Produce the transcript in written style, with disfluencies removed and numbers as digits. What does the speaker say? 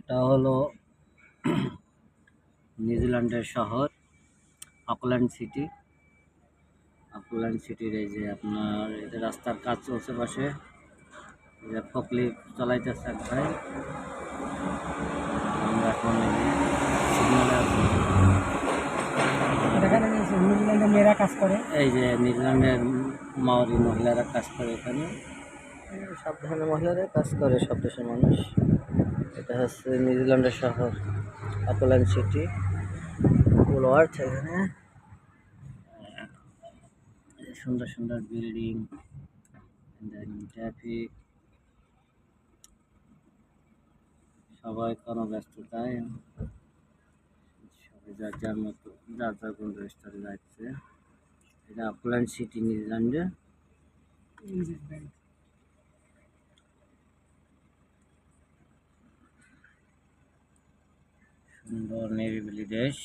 এটা হলো নিউজিল্যান্ডের শহর অকল্যান্ড সিটি। অকল্যান্ড সিটির এই যে আপনার এই যে রাস্তার কাজ চলছে পাশে, এই যে ফকলিফট চালাইতেছে এক ভাই। আমরা এখন সিগন্যালে আছি। নিউজিল্যান্ডের মেয়েরা কাজ করে, এই যে নিউজিল্যান্ডের মাওরি মহিলারা কাজ করে এখানে। সব ধরনের মহিলারা কাজ করে, সব দেশের মানুষ। এটা হচ্ছে নিউজিল্যান্ডের শহর অকল্যান্ড সিটি বুলওয়ার্ড। এখানে সুন্দর সুন্দর বিল্ডিং, ট্রাফিক, সবাই কোনো ব্যস্ততায়, সবাই যার যার মতো যার যার গন্তব্যস্থলে যাচ্ছে। এটা অকল্যান্ড সিটি নিউজিল্যান্ডে। সুন্দর নিরিবিলি দেশ।